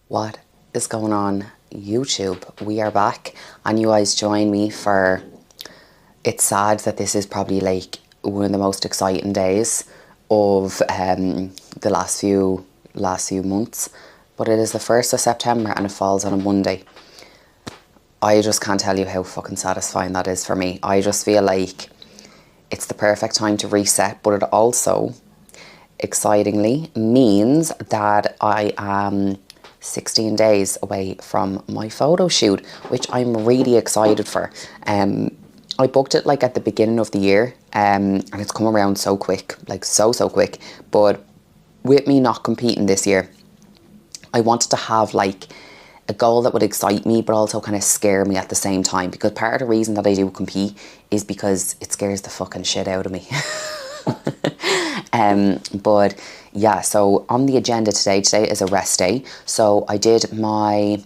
What is going on YouTube? We are back and you guys join me for, it's sad that this is probably like one of the most exciting days of the last few months, but it is the 1st of September and it falls on a Monday. I just can't tell you how fucking satisfying that is for me. I just feel like it's the perfect time to reset, but it also excitingly means that I am 16 days away from my photo shoot, which I'm really excited for. I booked it like at the beginning of the year, and it's come around so quick, like so quick. But with me not competing this year, I wanted to have like a goal that would excite me but also kind of scare me at the same time, because part of the reason that I do compete is because it scares the fucking shit out of me. But yeah, so on the agenda today is a rest day. So I did my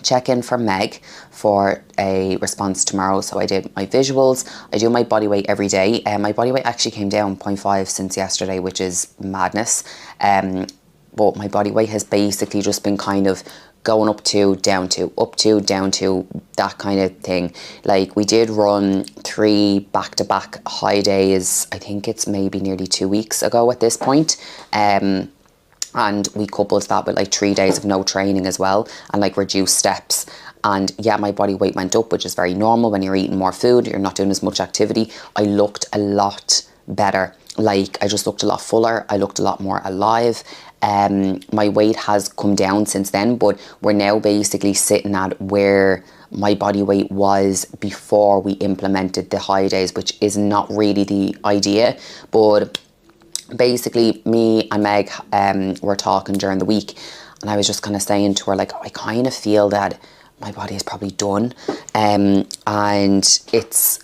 check-in for Meg for a response tomorrow. So I did my visuals, I do my body weight every day, and my body weight actually came down 0.5 since yesterday, which is madness. But my body weight has basically just been kind of going up to, down to, up to, down to, that kind of thing. Like we did run 3 back-to-back high days, I think it's maybe nearly 2 weeks ago at this point. And we coupled that with like 3 days of no training as well, and like reduced steps. And yeah, my body weight went up, which is very normal when you're eating more food, you're not doing as much activity. I looked a lot better. Like I just looked a lot fuller, I looked a lot more alive. My weight has come down since then, but we're now basically sitting at where my body weight was before we implemented the high days, which is not really the idea. But basically me and Meg were talking during the week, and I was just kind of saying to her, like, I kind of feel that my body is probably done. And it's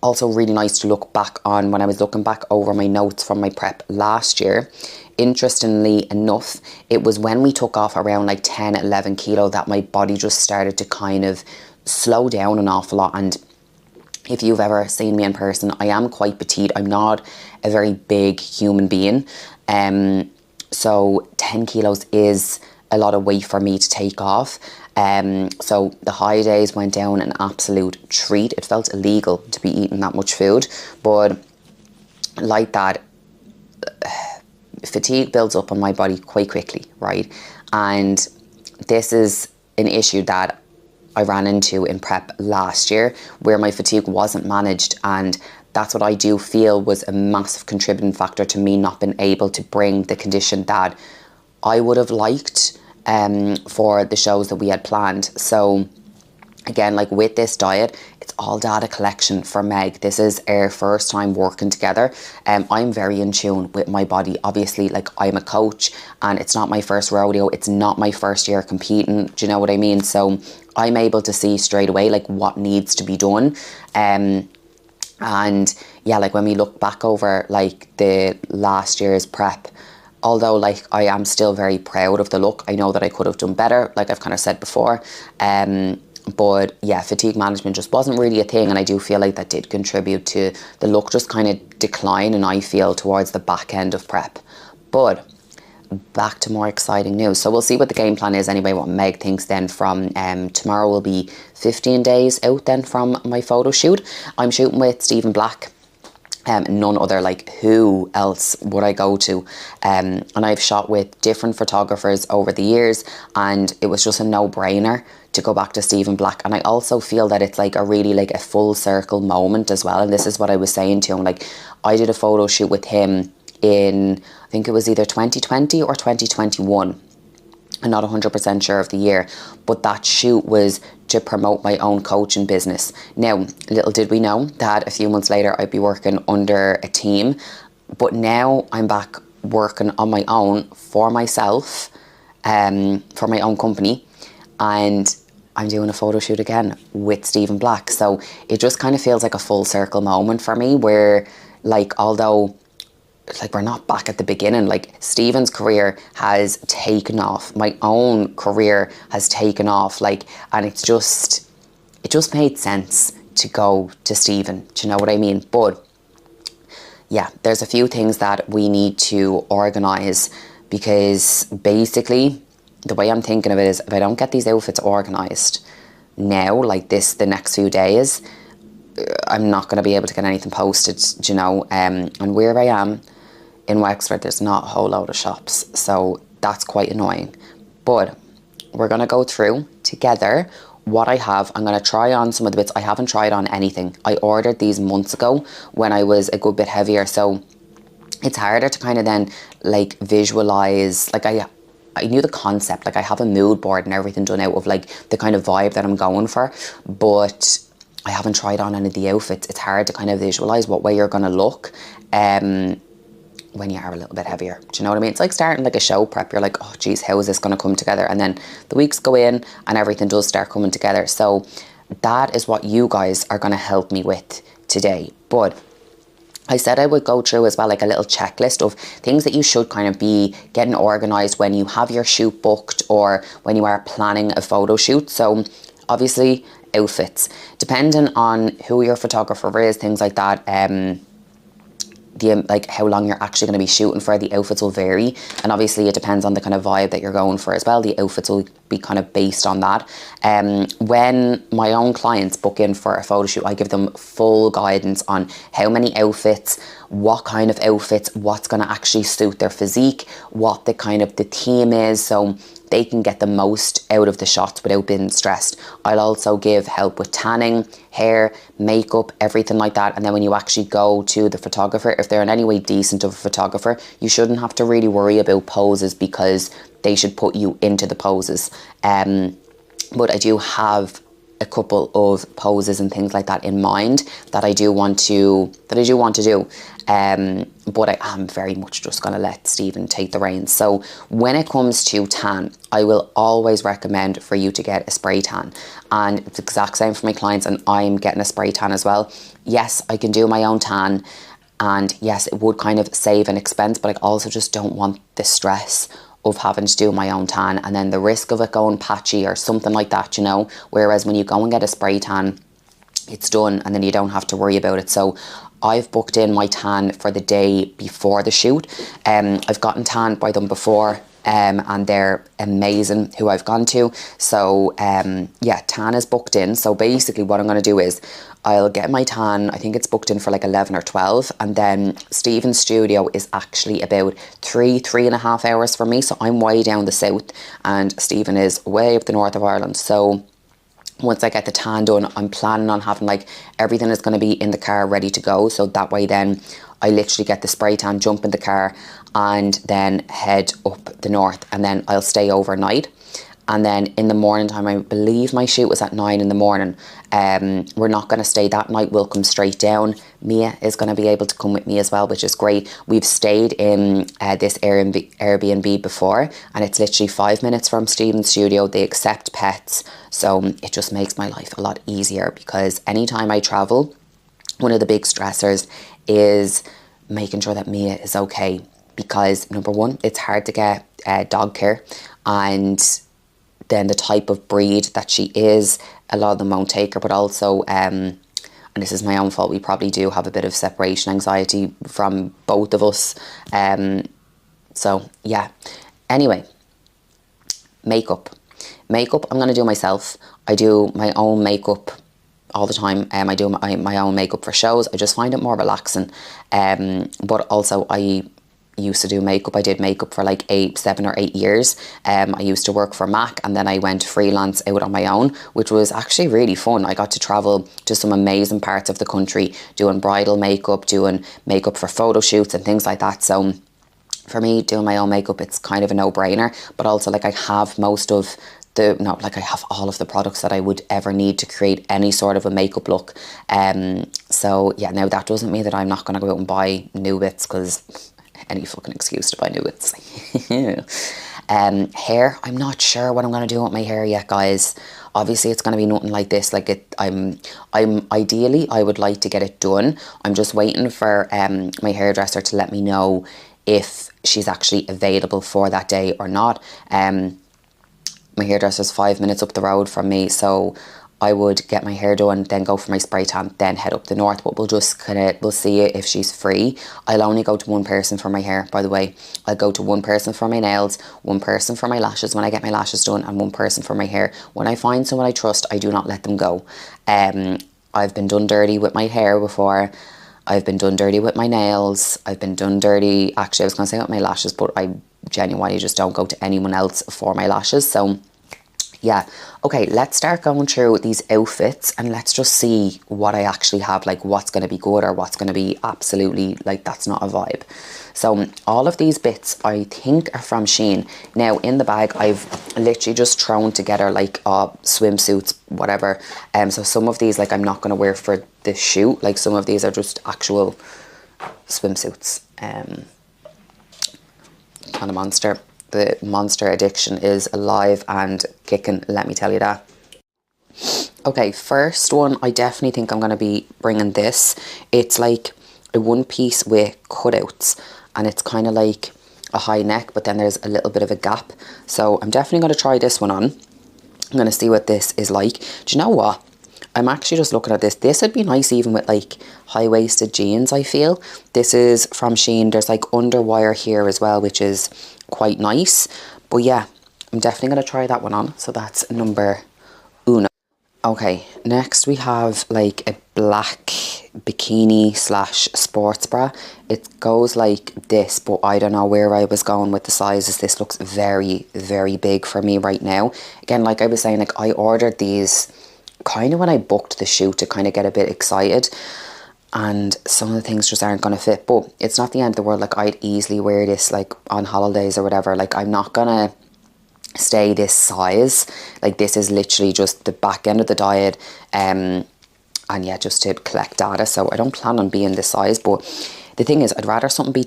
also really nice to look back on when I was looking back over my notes from my prep last year. Interestingly enough, it was when we took off around like 10, 11 kilo that my body just started to kind of slow down an awful lot. And if you've ever seen me in person, I am quite petite. I'm not a very big human being. So 10 kilos is a lot of weight for me to take off. So the high days went down an absolute treat. It felt illegal to be eating that much food, but like that, fatigue builds up on my body quite quickly, right? And this is an issue that I ran into in prep last year, where my fatigue wasn't managed, and that's what I do feel was a massive contributing factor to me not being able to bring the condition that I would have liked for the shows that we had planned. So again, like with this diet, it's all data collection for Meg. This is our first time working together. I'm very in tune with my body. Obviously, like I'm a coach and it's not my first rodeo. It's not my first year competing. Do you know what I mean? So I'm able to see straight away like what needs to be done. And yeah, like when we look back over like the last year's prep, although like I am still very proud of the look, I know that I could have done better, like I've kind of said before. But yeah, fatigue management just wasn't really a thing, and I do feel like that did contribute to the look just kind of declining, I feel, towards the back end of prep. But back to more exciting news. So we'll see what the game plan is anyway, what Meg thinks then from tomorrow will be 15 days out then from my photo shoot. I'm shooting with Stephen Black. None other, like who else would I go to? And I've shot with different photographers over the years, and it was just a no-brainer to go back to Stephen Black. And I also feel that it's like a really like a full circle moment as well. And this is what I was saying to him, like I did a photo shoot with him in, I think it was either 2020 or 2021. I'm not 100% sure of the year, but that shoot was to promote my own coaching business. Now, little did we know that a few months later I'd be working under a team, but now I'm back working on my own for myself, for my own company, and I'm doing a photo shoot again with Stephen Black. So it just kind of feels like a full circle moment for me, where like, although like we're not back at the beginning, like Stephen's career has taken off, my own career has taken off, like, and it just made sense to go to Stephen, do you know what I mean? But yeah, there's a few things that we need to organise, because basically the way I'm thinking of it is, if I don't get these outfits organised now, like this, the next few days, I'm not going to be able to get anything posted, you know. And where I am in Wexford, there's not a whole load of shops, so that's quite annoying. But we're going to go through together what I have. I'm going to try on some of the bits. I haven't tried on anything. I ordered these months ago when I was a good bit heavier, so it's harder to kind of then like visualize. Like I knew the concept, like I have a mood board and everything done out of like the kind of vibe that I'm going for, but I haven't tried on any of the outfits. It's hard to kind of visualize what way you're going to look when you are a little bit heavier. Do you know what I mean? It's like starting like a show prep. You're like, oh geez, how is this going to come together? And then the weeks go in and everything does start coming together. So that is what you guys are going to help me with today. But I said I would go through as well like a little checklist of things that you should kind of be getting organised when you have your shoot booked or when you are planning a photo shoot. So obviously outfits, depending on who your photographer is, things like that, like how long you're actually going to be shooting for, the outfits will vary, and obviously it depends on the kind of vibe that you're going for as well. The outfits will be kind of based on that. When my own clients book in for a photo shoot, I give them full guidance on how many outfits, what kind of outfits, what's going to actually suit their physique, what the kind of the theme is, so they can get the most out of the shots without being stressed. I'll also give help with tanning, hair, makeup, everything like that. And then when you actually go to the photographer, if they're in any way decent of a photographer, you shouldn't have to really worry about poses, because they should put you into the poses. But I do have a couple of poses and things like that in mind that I do want to do. But I am very much just going to let Stephen take the reins. So when it comes to tan, I will always recommend for you to get a spray tan, and it's the exact same for my clients, and I'm getting a spray tan as well. Yes, I can do my own tan, and yes, it would kind of save an expense, but I also just don't want the stress of having to do my own tan and then the risk of it going patchy or something like that, you know. Whereas when you go and get a spray tan, it's done and then you don't have to worry about it. So I've booked in my tan for the day before the shoot. I've gotten tanned by them before, and they're amazing who I've gone to. So yeah, tan is booked in. So basically what I'm going to do is I'll get my tan, I think it's booked in for like 11 or 12, and then Stephen's studio is actually about 3.5 hours from me. So I'm way down the south and Stephen is way up the north of Ireland. So once I get the tan done, I'm planning on having like everything is going to be in the car ready to go. So that way then I literally get the spray tan, jump in the car and then head up the north, and then I'll stay overnight. And then in the morning time, I believe my shoot was at 9 in the morning. We're not going to stay that night. We'll come straight down. Mia is going to be able to come with me as well, which is great. We've stayed in this Airbnb before, and it's literally 5 minutes from Stephen's studio. They accept pets, so it just makes my life a lot easier, because anytime I travel, one of the big stressors is making sure that Mia is okay, because number one, it's hard to get dog care, and then the type of breed that she is, a lot of them won't take her. But also, and this is my own fault, we probably do have a bit of separation anxiety from both of us. So yeah, anyway, makeup I'm going to do myself. I do my own makeup all the time. I do my own makeup for shows. I just find it more relaxing. But also I used to do makeup. I did makeup for like 7 or 8 years. I used to work for MAC, and then I went freelance out on my own, which was actually really fun. I got to travel to some amazing parts of the country doing bridal makeup, doing makeup for photo shoots and things like that. So for me, doing my own makeup, it's kind of a no-brainer. But also, like, I have I have all of the products that I would ever need to create any sort of a makeup look. So yeah, now that doesn't mean that I'm not going to go out and buy new bits, because any fucking excuse to buy new bits. Hair, I'm not sure what I'm going to do with my hair yet, guys. Obviously it's going to be nothing like this. Like I'm ideally, I would like to get it done. I'm just waiting for my hairdresser to let me know if she's actually available for that day or not. My hairdresser's 5 minutes up the road from me, so I would get my hair done, then go for my spray tan, then head up the north. But we'll see if she's free. I'll only go to one person for my hair, by the way. I'll go to one person for my nails, one person for my lashes when I get my lashes done, and one person for my hair. When I find someone I trust, I do not let them go. I've been done dirty with my hair before. I've been done dirty with my nails. I've been done dirty, actually I was going to say with my lashes, but I genuinely just don't go to anyone else for my lashes. So yeah, okay, let's start going through these outfits and let's just see what I actually have, like what's going to be good or what's going to be absolutely like that's not a vibe. So all of these bits I think are from Shein. Now in the bag I've literally just thrown together like swimsuits, whatever. So some of these like I'm not going to wear for the shoot, like some of these are just actual swimsuits. Kind of monster. The monster addiction is alive and kicking, let me tell you that. Okay, first one, I definitely think I'm going to be bringing this. It's like a one piece with cutouts and it's kind of like a high neck, but then there's a little bit of a gap. So I'm definitely going to try this one on. I'm going to see what this is like. Do you know what? I'm actually just looking at this. This would be nice even with like high-waisted jeans, I feel. This is from Shein. There's like underwire here as well, which is quite nice. But yeah, I'm definitely going to try that one on. So that's number uno. Okay, next we have like a black bikini slash sports bra. It goes like this, but I don't know where I was going with the sizes. This looks very, very big for me right now. Again, like I was saying, like I ordered these kind of when I booked the shoot to kind of get a bit excited, and some of the things just aren't going to fit, but it's not the end of the world. Like I'd easily wear this like on holidays or whatever. Like I'm not gonna stay this size. Like this is literally just the back end of the diet, and yeah, just to collect data. So I don't plan on being this size, but the thing is I'd rather something be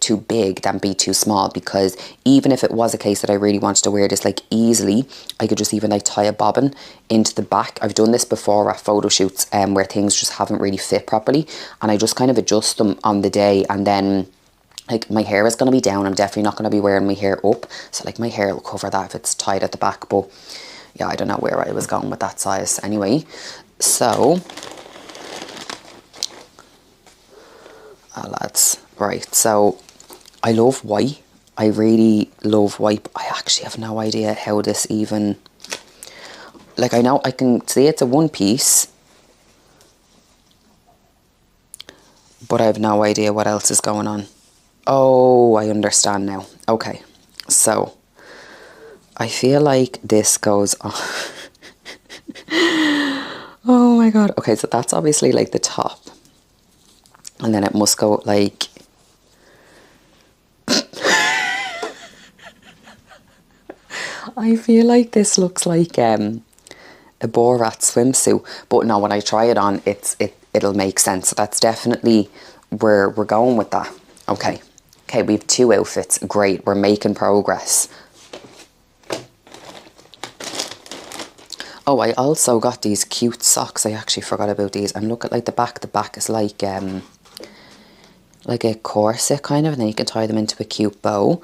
too big than be too small, because even if it was a case that I really wanted to wear this like easily, I could just even like tie a bobbin into the back. I've done this before at photo shoots where things just haven't really fit properly, and I just kind of adjust them on the day, and then like my hair is going to be down. I'm definitely not going to be wearing my hair up, so like my hair will cover that if it's tied at the back. But yeah, I don't know where I was going with that size anyway. So lads, right, so I love white. I really love white. I actually have no idea how this even, like I know I can see it's a one piece, but I have no idea what else is going on. Oh, I understand now. Okay, so I feel like this goes on. Oh my god. Okay, so that's obviously like the top, and then it must go like I feel like this looks like a Borat swimsuit, but no, when I try it on, it'll make sense. So that's definitely where we're going with that. Okay, we have two outfits. Great, we're making progress. Oh, I also got these cute socks. I actually forgot about these. And look at like the back. The back is like a corset kind of, and then you can tie them into a cute bow.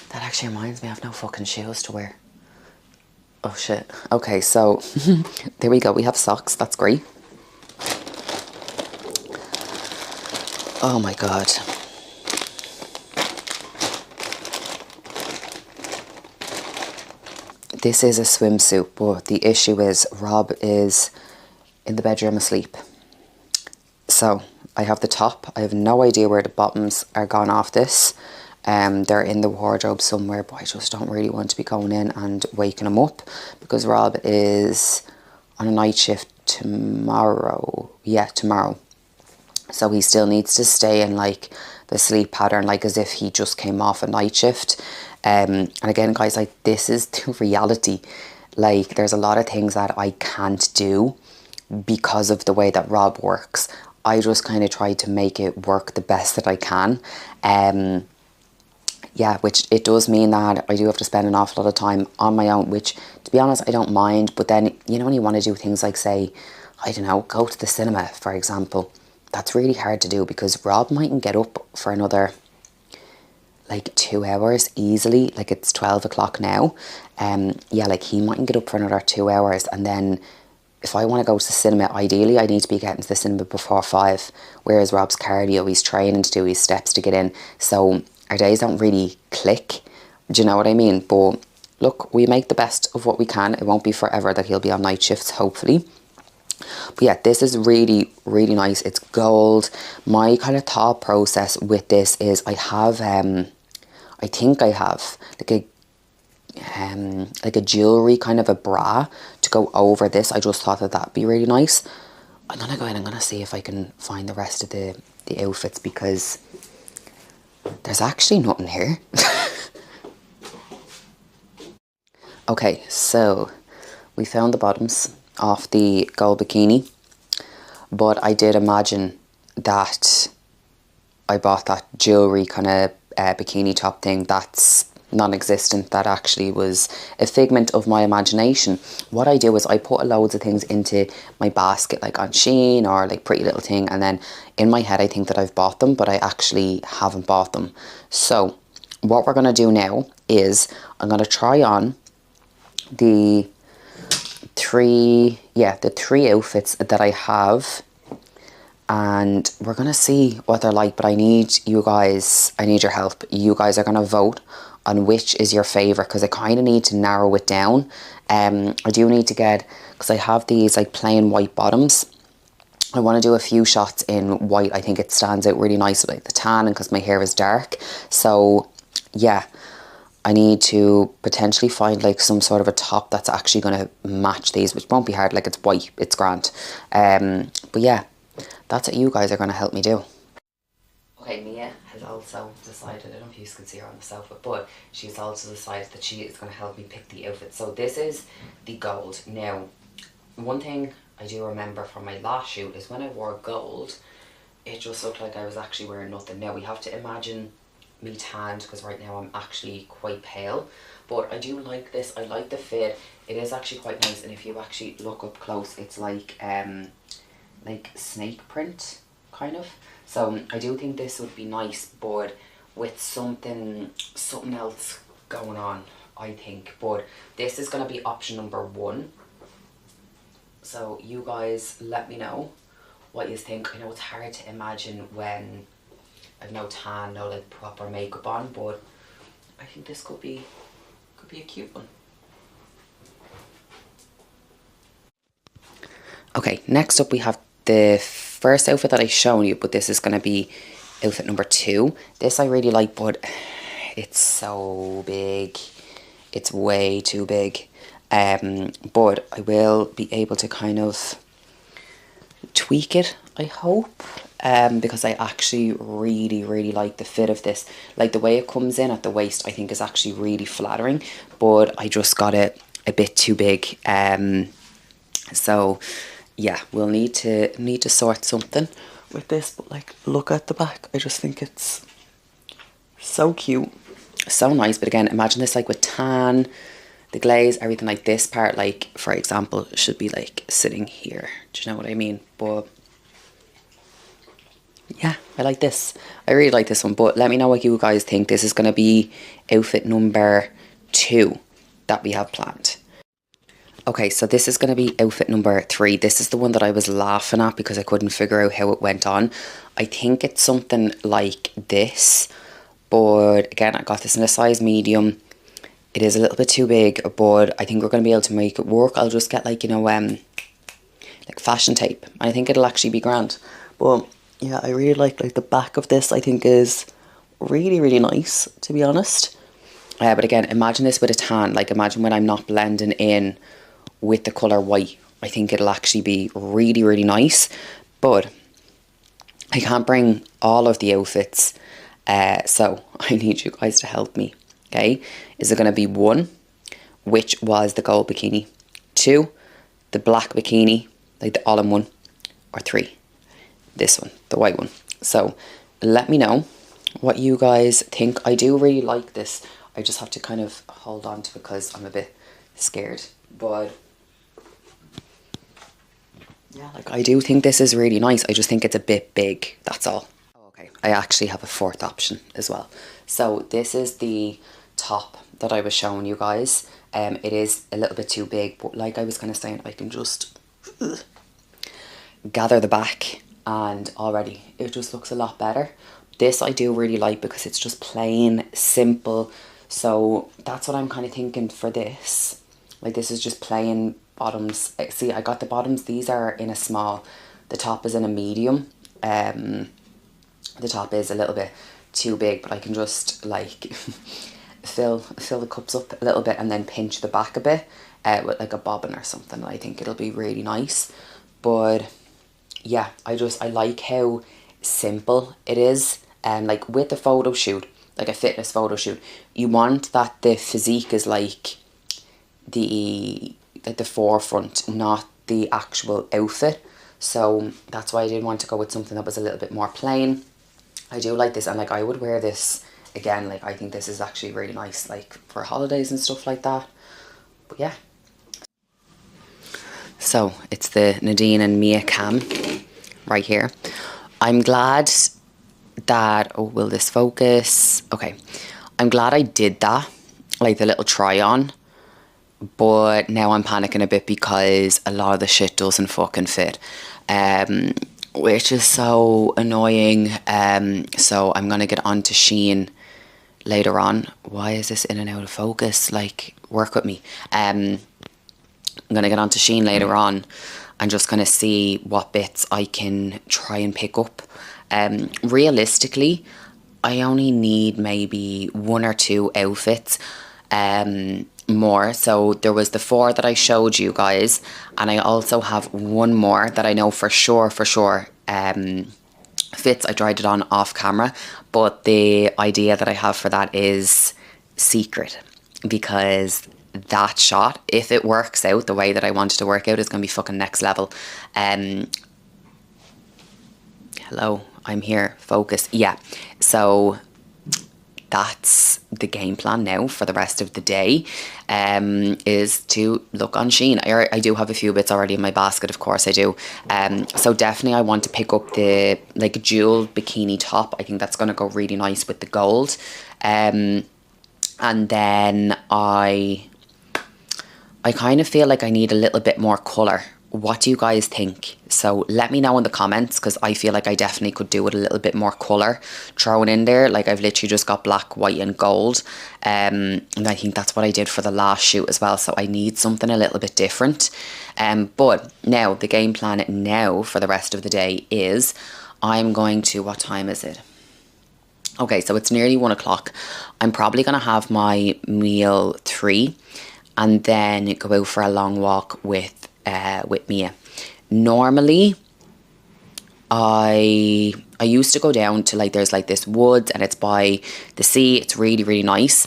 That actually reminds me, I have no fucking shoes to wear. Oh shit. Okay, so there we go. We have socks. That's great. Oh my god. This is a swimsuit, but the issue is Rob is in the bedroom asleep. So I have the top. I have no idea where the bottoms are gone off this. They're in the wardrobe somewhere, but I just don't really want to be going in and waking him up, because Rob is on a night shift tomorrow. Yeah, tomorrow. So he still needs to stay in like the sleep pattern, like as if he just came off a night shift. And again, guys, like this is the reality. Like there's a lot of things that I can't do because of the way that Rob works. I just kind of try to make it work the best that I can. Yeah, which it does mean that I do have to spend an awful lot of time on my own, which to be honest, I don't mind. But then, you know, when you want to do things like say, I don't know, go to the cinema, for example, that's really hard to do because Rob mightn't get up for another like 2 hours easily. Like it's 12 o'clock now. Yeah, like he mightn't get up for another 2 hours, and then if I want to go to the cinema, ideally I need to be getting to the cinema before 5, whereas Rob's cardio, he's training to do his steps to get in, so our days don't really click, do you know what I mean? But look, we make the best of what we can. It won't be forever that he'll be on night shifts, hopefully. But yeah, this is really, really nice. It's gold. My kind of thought process with this is I have, I think I have like a jewellery kind of a bra to go over this. I just thought that that'd be really nice. I'm gonna go in, I'm gonna see if I can find the rest of the outfits, because there's actually nothing here. Okay, so we found the bottoms off the gold bikini, but I did imagine that I bought that jewellery kind of bikini top thing that's non-existent. That actually was a figment of my imagination. What I do is I put loads of things into my basket, like on Shein or like Pretty Little Thing, and then in my head I think that I've bought them, but I actually haven't bought them. So what we're going to do now is I'm going to try on the three outfits that I have, and we're gonna see what they're like. But I need you guys, I need your help. You guys are gonna vote on which is your favorite, because I kind of need to narrow it down. I do need to get, because I have these like plain white bottoms, I want to do a few shots in white. I think it stands out really nice with like the tan, and because my hair is dark. So yeah, I need to potentially find like some sort of a top that's actually going to match these, which won't be hard. Like it's white, it's grand. But yeah, that's what you guys are going to help me do. Okay, Mia has also decided, I don't know if you can see her on the sofa, but she's also decided that she is going to help me pick the outfit. So this is the gold. Now, one thing I do remember from my last shoot is when I wore gold, it just looked like I was actually wearing nothing. Now we have to imagine me tanned, because right now I'm actually quite pale, but I do like this. I like the fit. It is actually quite nice, and if you actually look up close, it's like snake print kind of. So I do think this would be nice, but with something else going on, I think. But this is going to be option number 1. So you guys let me know what you think. I know it's hard to imagine when I've no tan, no like proper makeup on, but I think this could be a cute one. Okay, next up we have the first outfit that I've shown you, but this is going to be outfit number 2. This I really like, but it's so big. It's way too big. But I will be able to kind of tweak it, I hope. Because I actually really like the fit of this. Like the way it comes in at the waist, I think is actually really flattering, but I just got it a bit too big. So yeah, we'll need to sort something with this. But like, look at the back. I just think it's so cute, so nice. But again, imagine this like with tan, the glaze, everything. Like this part, like for example, should be like sitting here. Do you know what I mean? But yeah, I like this. I really like this one, but let me know what you guys think. This is going to be outfit number 2 that we have planned. Okay, so this is going to be outfit number 3. This is the one that I was laughing at because I couldn't figure out how it went on. I think it's something like this, but again, I got this in a size medium. It is a little bit too big, but I think we're going to be able to make it work. I'll just get like, you know, like fashion tape. I think it'll actually be grand. But yeah, I really like the back of this. I think is really nice, to be honest. But again, imagine this with a tan. Like imagine when I'm not blending in with the colour white. I think it'll actually be really nice. But I can't bring all of the outfits, so I need you guys to help me. Okay, is it going to be 1, which was the gold bikini, 2, the black bikini, like the all-in-one, or 3, this one, the white one? So let me know what you guys think. I do really like this. I just have to kind of hold on to it because I'm a bit scared, but yeah, like I do think this is really nice. I just think it's a bit big, that's all. Okay, I actually have a fourth option as well. So this is the top that I was showing you guys. It is a little bit too big, but like I was kind of saying, I can just gather the back and already it just looks a lot better. This I do really like because it's just plain simple. So that's what I'm kind of thinking for this. Like this is just plain bottoms. See, I got the bottoms. These are in a small. The top is in a medium. The top is a little bit too big, but I can just like fill the cups up a little bit and then pinch the back a bit with like a bobbin or something. I think it'll be really nice. But yeah, I like how simple it is. And like with a photo shoot, like a fitness photo shoot, you want that the physique is like the forefront, not the actual outfit. So that's why I did want to go with something that was a little bit more plain. I do like this, and like I would wear this again. Like I think this is actually really nice, like for holidays and stuff like that. But yeah. So it's the Nadine and Mia cam right here. I'm glad that, oh, will this focus? Okay. I'm glad I did that, like the little try on. But now I'm panicking a bit because a lot of the shit doesn't fucking fit. Which is so annoying. So I'm going to get on to Shein later on. Why is this in and out of focus? Like, work with me. I'm going to get on to Shein later on and just kind of see what bits I can try and pick up. Realistically, I only need maybe 1 or 2 outfits more. So there was the 4 that I showed you guys, and I also have 1 more that I know for sure fits. I tried it on off camera, but the idea that I have for that is secret, because that shot, if it works out the way that I want it to work out, is going to be fucking next level. Hello, I'm here, focus. Yeah, so that's the game plan now for the rest of the day, is to look on Shein. I do have a few bits already in my basket, of course I do. So definitely I want to pick up the like jewel bikini top. I think that's going to go really nice with the gold. And then I kind of feel like I need a little bit more colour. What do you guys think? So let me know in the comments, because I feel like I definitely could do with a little bit more colour thrown in there. Like I've literally just got black, white and gold. And I think that's what I did for the last shoot as well. So I need something a little bit different. But now the game plan now for the rest of the day is I'm going to, what time is it? Okay, so it's nearly 1 o'clock. I'm probably going to have my meal 3 and then go out for a long walk with Mia. Normally, I used to go down to like, there's like this woods and it's by the sea. It's really, really nice.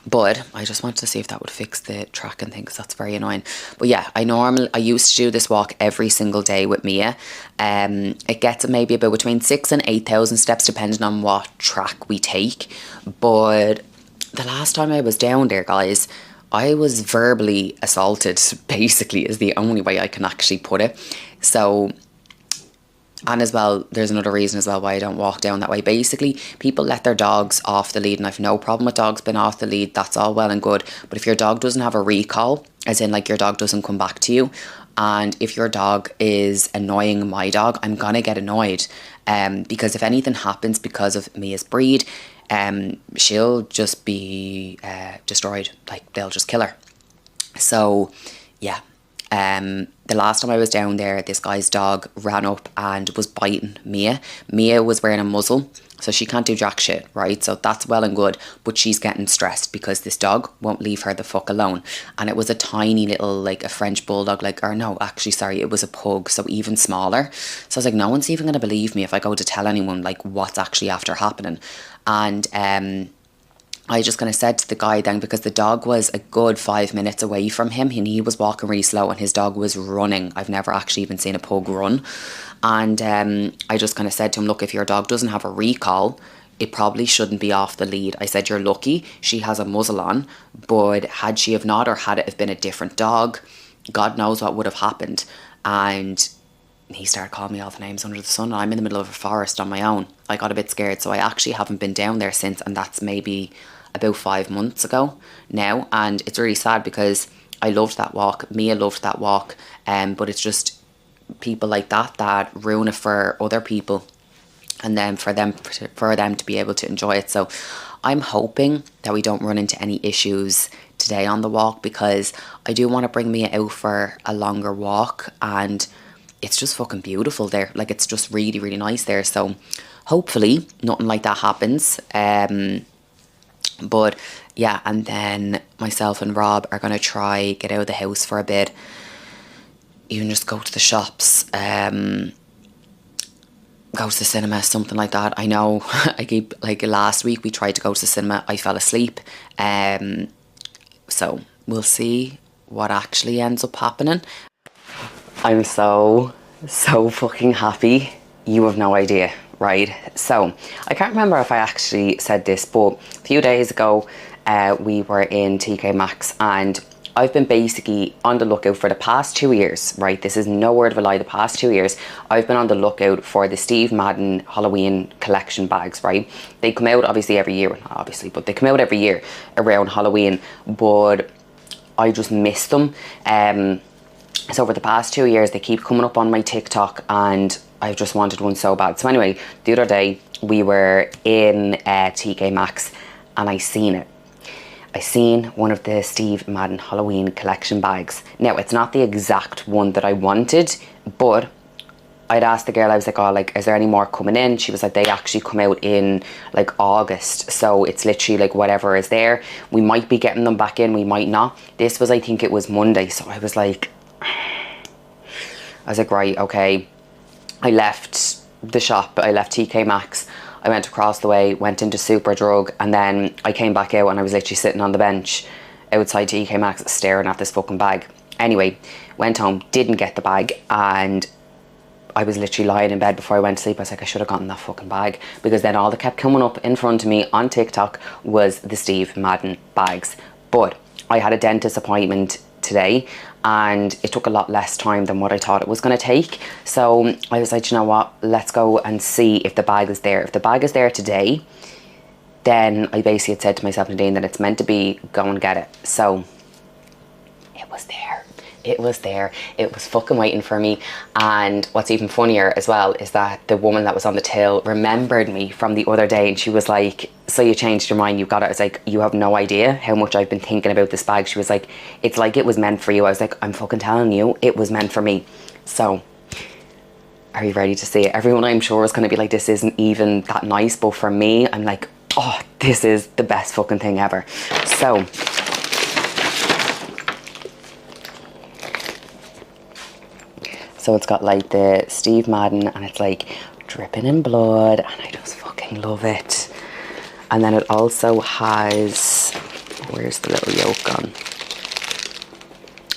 But I just wanted to see if that would fix the tracking thing, because that's very annoying. But yeah, I used to do this walk every single day with Mia. It gets maybe about between 6,000 and 8,000 steps depending on what track we take. But the last time I was down there, guys, I was verbally assaulted, basically, is the only way I can actually put it. So, and as well, there's another reason as well why I don't walk down that way. Basically, people let their dogs off the lead, and I've no problem with dogs being off the lead. That's all well and good. But if your dog doesn't have a recall, as in like your dog doesn't come back to you, and if your dog is annoying my dog, I'm gonna get annoyed. Because if anything happens because of Mia's breed, she'll just be destroyed. Like they'll just kill her. So yeah. The last time I was down there, this guy's dog ran up and was biting Mia. Mia was wearing a muzzle, so she can't do jack shit, right? So that's well and good, but she's getting stressed because this dog won't leave her the fuck alone. And it was a tiny little, like a French bulldog, like, or no, actually, sorry, it was a pug, so even smaller. So I was like, no one's even going to believe me if I go to tell anyone, like, what's actually after happening. And I just kind of said to the guy then, because the dog was a good 5 minutes away from him and he was walking really slow and his dog was running. I've never actually even seen a pug run. And I just kind of said to him, look, if your dog doesn't have a recall, it probably shouldn't be off the lead. I said, you're lucky she has a muzzle on, but had she have not, or had it have been a different dog, God knows what would have happened. and he started calling me all the names under the sun. I'm in the middle of a forest on my own. I got a bit scared, so I actually haven't been down there since, and that's maybe about 5 months ago now. And it's really sad because I loved that walk. Mia loved that walk, but it's just people like that ruin it for other people, and then for them to be able to enjoy it. So I'm hoping that we don't run into any issues today on the walk, because I do want to bring Mia out for a longer walk, and it's just fucking beautiful there. Like, it's just really, really nice there. So hopefully nothing like that happens. But yeah, and then myself and Rob are going to try get out of the house for a bit. Even just go to the shops, go to the cinema, something like that. I know I keep, like, last week we tried to go to the cinema, I fell asleep. So we'll see what actually ends up happening. I'm so fucking happy. You have no idea, right? So I can't remember if I actually said this, but a few days ago we were in TK Maxx, and I've been basically on the lookout for the past 2 years, right? This is no word of a lie. The past 2 years, I've been on the lookout for the Steve Madden Halloween collection bags, right? They come out obviously every year, not obviously, but they come out every year around Halloween, but I just miss them. So over the past 2 years, they keep coming up on my TikTok, and I've just wanted one so bad. So anyway, the other day we were in TK Maxx, and I seen it. I seen one of the Steve Madden Halloween collection bags. Now, it's not the exact one that I wanted, but I'd asked the girl, I was like, oh, like, is there any more coming in? She was like, they actually come out in like August. So it's literally like whatever is there. We might be getting them back in, we might not. This was, I think it was Monday. So I was like, right, okay. I left the shop, I left TK Maxx. I went across the way, went into Superdrug, and then I came back out and I was literally sitting on the bench outside TK Maxx staring at this fucking bag. Anyway, went home, didn't get the bag, and I was literally lying in bed before I went to sleep. I was like, I should have gotten that fucking bag, because then all that kept coming up in front of me on TikTok was the Steve Madden bags. But I had a dentist appointment today, and it took a lot less time than what I thought it was going to take. So I was like, you know what, let's go and see if the bag is there. If the bag is there today, then I basically had said to myself and Nadine that it's meant to be, go and get it. So it was there. It was there. It was fucking waiting for me. And what's even funnier as well is that the woman that was on the till remembered me from the other day, and she was like, so you changed your mind, you got it? I was like, you have no idea how much I've been thinking about this bag. She was like, it's like it was meant for you. I was like, I'm fucking telling you, it was meant for me. So are you ready to see it? Everyone, I'm sure, is going to be like, this isn't even that nice, but for me, I'm like, oh, this is the best fucking thing ever. So it's got like the Steve Madden, and it's like dripping in blood, and I just fucking love it. And then it also has, where's the little yoke gone?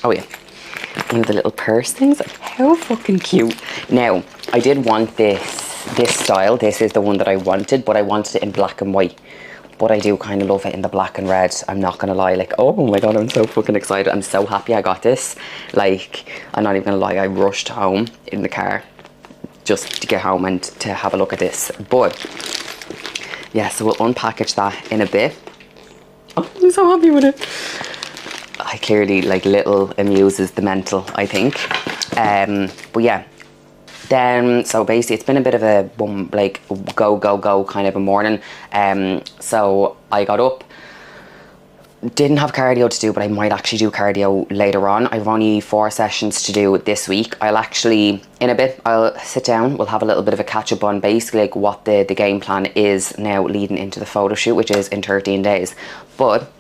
Oh yeah, one of the little purse things. How fucking cute. Now, I did want this style. This is the one that I wanted, but I wanted it in black and white. But I do kind of love it in the black and red. I'm not gonna lie, like, oh my god, I'm so fucking excited. I'm so happy I got this. Like, I'm not even gonna lie, I rushed home in the car just to get home and to have a look at this. But yeah, so we'll unpackage that in a bit. Oh, I'm so happy with it. I clearly, like, little amuses the mental, I think. But yeah. Then, so basically it's been a bit of a like go kind of a morning. So I got up, didn't have cardio to do, but I might actually do cardio later on. I've only 4 sessions to do this week. I'll actually, in a bit, I'll sit down, we'll have a little bit of a catch up on basically like what the game plan is now leading into the photo shoot, which is in 13 days. But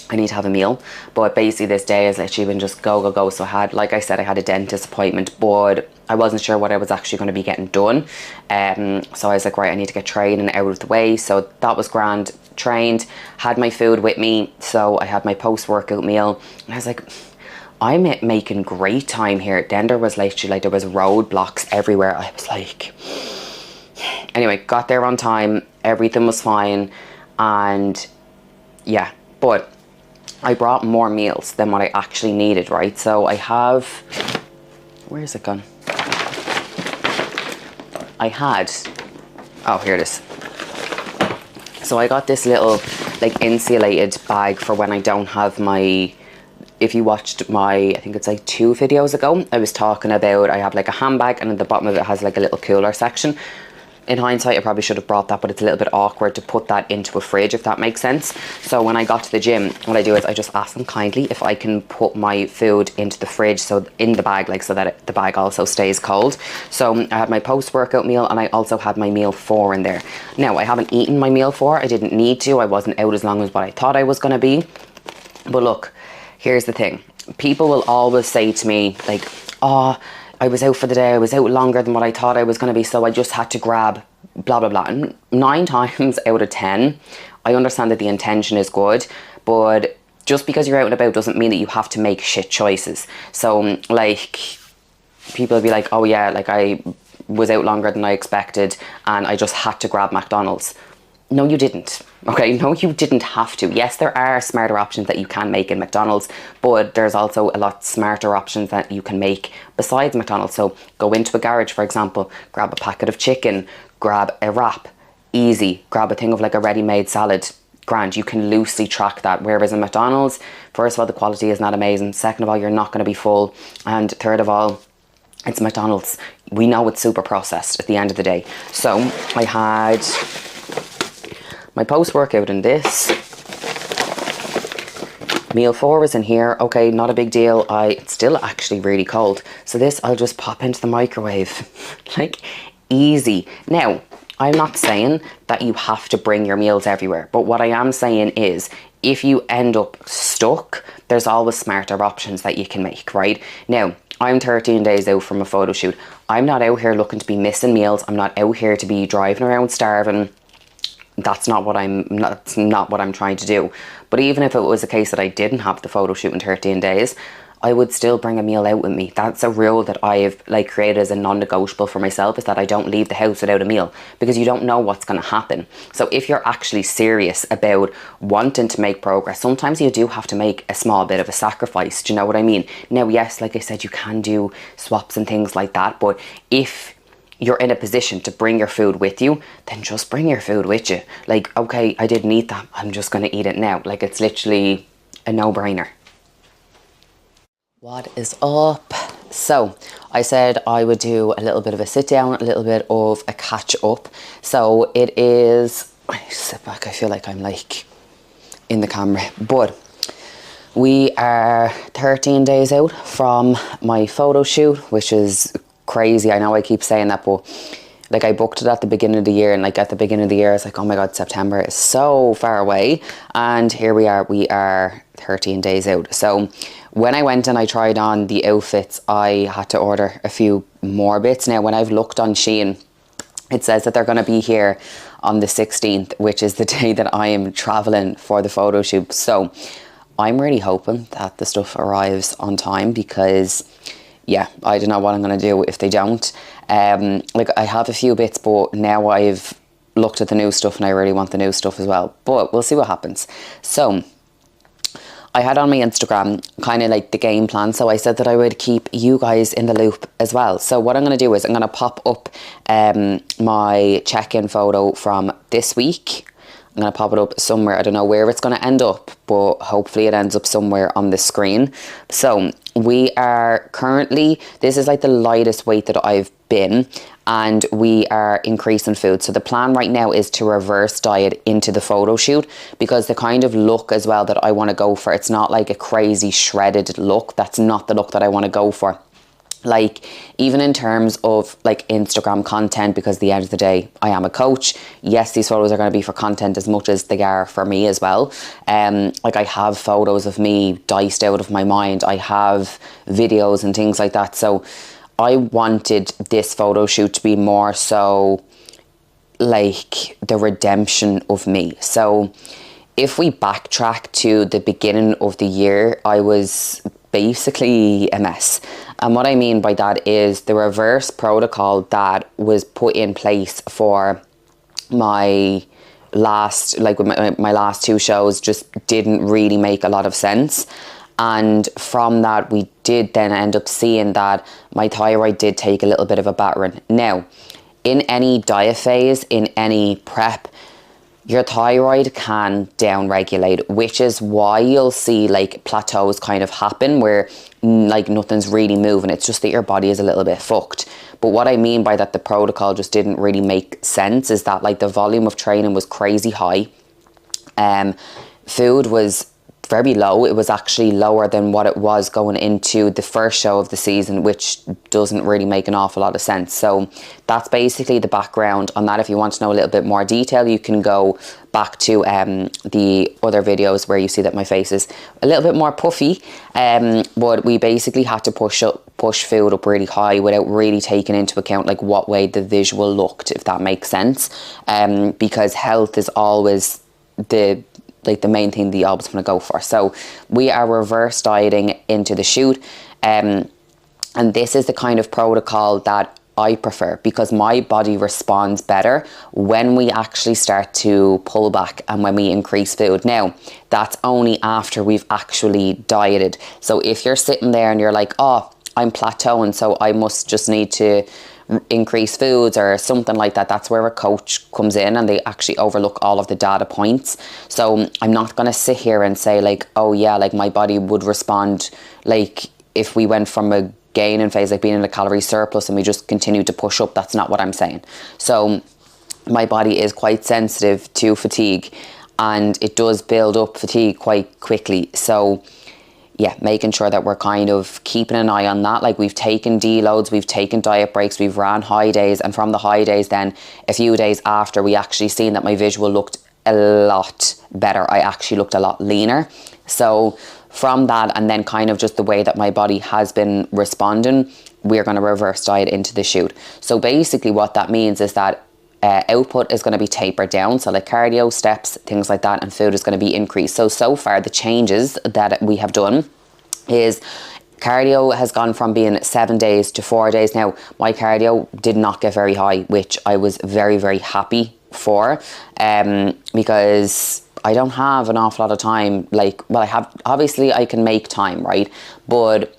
I need to have a meal. But basically this day has literally been just go. So I had, like I said, I had a dentist appointment, but I wasn't sure what I was actually going to be getting done. So I was like, right, I need to get training out of the way. So that was grand. Trained, had my food with me. So I had my post-workout meal, and I was like, I'm making great time here. Then there was literally like, there was roadblocks everywhere. I was like, anyway, got there on time. Everything was fine. And yeah, but I brought more meals than what I actually needed, right? So I have, Where's it gone? I had, oh, here it is. So I got this little like insulated bag for when I don't have my, if you watched my, I think it's like 2 videos ago, I was talking about I have like a handbag and at the bottom of it has like a little cooler section. In hindsight, I probably should have brought that, but it's a little bit awkward to put that into a fridge, if that makes sense. So when I got to the gym, what I do is I just ask them kindly if I can put my food into the fridge, so in the bag, like so that the bag also stays cold. So I had my post-workout meal and I also had my meal 4 in there. Now, I haven't eaten my meal 4. I didn't need to. I wasn't out as long as what I thought I was going to be. But look, here's the thing. People will always say to me, like, oh, I was out for the day, I was out longer than what I thought I was going to be, so I just had to grab blah, blah, blah. And 9 times out of 10, I understand that the intention is good, but just because you're out and about doesn't mean that you have to make shit choices. So, like, people will be like, oh yeah, like I was out longer than I expected and I just had to grab McDonald's. No, you didn't. Okay, no, you didn't have to. Yes, there are smarter options that you can make in McDonald's, but there's also a lot smarter options that you can make besides McDonald's. So go into a garage, for example, grab a packet of chicken, grab a wrap, easy, grab a thing of like a ready-made salad, grand. You can loosely track that. Whereas in McDonald's, first of all, the quality is not amazing. Second of all, you're not going to be full. And third of all, it's McDonald's. We know it's super processed at the end of the day. So I had my post-workout in this. Meal 4 was in here. Okay, not a big deal. It's still actually really cold. So this I'll just pop into the microwave. Like, easy. Now, I'm not saying that you have to bring your meals everywhere. But what I am saying is, if you end up stuck, there's always smarter options that you can make, right? Now, I'm 13 days out from a photo shoot. I'm not out here looking to be missing meals. I'm not out here to be driving around starving. That's not what I'm trying to do. But even if it was a case that I didn't have the photo shoot in 13 days, I would still bring a meal out with me. That's a rule that I've like created as a non-negotiable for myself, is that I don't leave the house without a meal, because you don't know what's going to happen. So if you're actually serious about wanting to make progress, sometimes you do have to make a small bit of a sacrifice. Do you know what I mean? Now, yes, like I said, you can do swaps and things like that, but if you're in a position to bring your food with you, then just bring your food with you. Like, okay, I didn't eat that, I'm just going to eat it now. Like, it's literally a no-brainer. What is up? So I said I would do a little bit of a sit down, a little bit of a catch up. So it is, I sit back, I feel like I'm like in the camera, but we are 13 days out from my photo shoot, which is crazy. I know I keep saying that, but like I booked it at the beginning of the year, and like at the beginning of the year I was like, oh my god, September is so far away, and here we are 13 days out. So when I went and I tried on the outfits, I had to order a few more bits. Now, when I've looked on Shein, it says that they're going to be here on the 16th, which is the day that I am traveling for the photo shoot. So I'm really hoping that the stuff arrives on time, because yeah, I don't know what I'm going to do if they don't. Like, I have a few bits, but now I've looked at the new stuff and I really want the new stuff as well. But we'll see what happens. So I had on my Instagram kind of like the game plan. So I said that I would keep you guys in the loop as well. So what I'm going to do is I'm going to pop up my check-in photo from this week. I'm going to pop it up somewhere. I don't know where it's going to end up, but hopefully it ends up somewhere on the screen. So we are currently, this is like the lightest weight that I've been, and we are increasing food. So the plan right now is to reverse diet into the photo shoot, because the kind of look as well that I want to go for, it's not like a crazy shredded look. That's not the look that I want to go for. Like, even in terms of like Instagram content, because at the end of the day, I am a coach. Yes, these photos are going to be for content as much as they are for me as well. Like, I have photos of me diced out of my mind. I have videos and things like that. So I wanted this photo shoot to be more so like the redemption of me. So if we backtrack to the beginning of the year, I was basically a mess. And what I mean by that is the reverse protocol that was put in place for my last, like with my last 2 shows, just didn't really make a lot of sense. And from that, we did then end up seeing that my thyroid did take a little bit of a battering. Now, in any diet phase, in any prep, your thyroid can downregulate, which is why you'll see like plateaus kind of happen where like nothing's really moving. It's just that your body is a little bit fucked. But what I mean by that, the protocol just didn't really make sense, is that like the volume of training was crazy high. Food was very low. It was actually lower than what it was going into the first show of the season, which doesn't really make an awful lot of sense. So that's basically the background on that. If you want to know a little bit more detail, you can go back to the other videos where you see that my face is a little bit more puffy. But we basically had to push food up really high without really taking into account like what way the visual looked, if that makes sense. Because health is always the main thing that you always want to go for. So we are reverse dieting into the shoot, and this is the kind of protocol that I prefer, because my body responds better when we actually start to pull back and when we increase food. Now, that's only after we've actually dieted. So if you're sitting there and you're like, oh, I'm plateauing, so I must just need to increase foods or something like that, that's where a coach comes in and they actually overlook all of the data points. So I'm not going to sit here and say like, oh yeah, like my body would respond like if we went from a gaining phase, like being in a calorie surplus, and we just continue to push up. That's not what I'm saying. So my body is quite sensitive to fatigue, and it does build up fatigue quite quickly. So yeah, making sure that we're kind of keeping an eye on that. Like, we've taken deloads, we've taken diet breaks, we've ran high days, and from the high days then a few days after, we actually seen that my visual looked a lot better. I actually looked a lot leaner. So from that, and then kind of just the way that my body has been responding, we're going to reverse diet into the shoot. So basically what that means is that output is going to be tapered down, so like cardio, steps, things like that, and food is going to be increased. So far the changes that we have done is cardio has gone from being 7 days to 4 days. Now, my cardio did not get very high, which I was very, very happy for, because I don't have an awful lot of time. Like, well, I have, obviously I can make time, right? But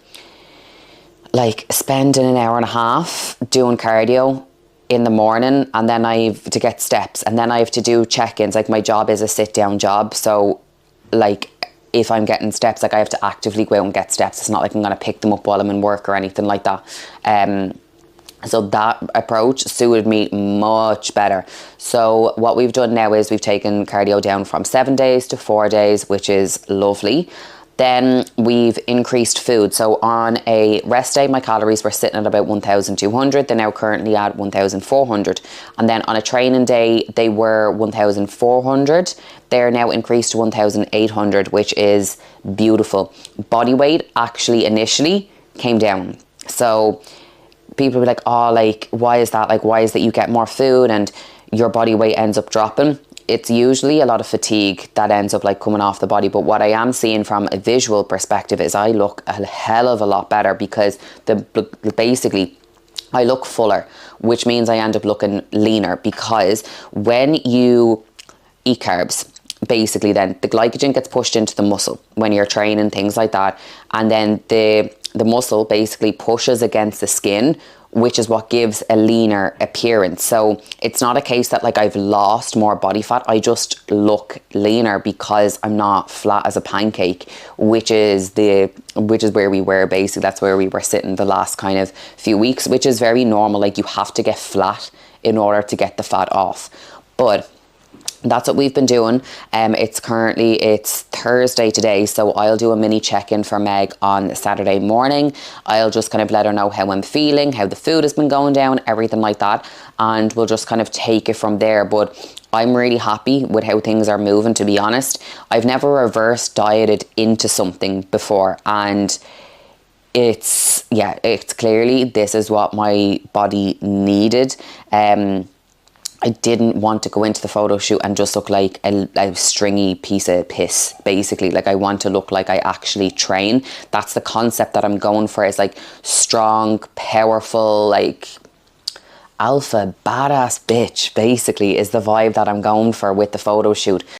like spending an hour and a half doing cardio in the morning, and then I have to get steps, and then I have to do check-ins. Like, my job is a sit-down job, so like if I'm getting steps, like I have to actively go out and get steps. It's not like I'm going to pick them up while I'm in work or anything like that. So that approach suited me much better. So what we've done now is we've taken cardio down from 7 days to 4 days, which is lovely. Then we've increased food. So on a rest day, my calories were sitting at about 1,200. They're now currently at 1,400. And then on a training day, they were 1,400. They're now increased to 1,800, which is beautiful. Body weight actually initially came down. So people will be like, oh, like, why is that? Like, why is that you get more food and your body weight ends up dropping? It's usually a lot of fatigue that ends up like coming off the body. But what I am seeing from a visual perspective is I look a hell of a lot better, because basically I look fuller, which means I end up looking leaner, because when you eat carbs, basically then the glycogen gets pushed into the muscle when you're training, things like that, and then the muscle basically pushes against the skin, which is what gives a leaner appearance. So it's not a case that like I've lost more body fat, I just look leaner because I'm not flat as a pancake, which is where we were. Basically that's where we were sitting the last kind of few weeks, which is very normal. Like, you have to get flat in order to get the fat off. But that's what we've been doing. It's Thursday today, so I'll do a mini check-in for Meg on Saturday morning. I'll just kind of let her know how I'm feeling, how the food has been going down, everything like that, and we'll just kind of take it from there. But I'm really happy with how things are moving, to be honest. I've never reverse dieted into something before, and it's clearly this is what my body needed. I didn't want to go into the photo shoot and just look like a stringy piece of piss, basically. Like, I want to look like I actually train. That's the concept that I'm going for, is like strong, powerful, like alpha, badass bitch, basically, is the vibe that I'm going for with the photo shoot.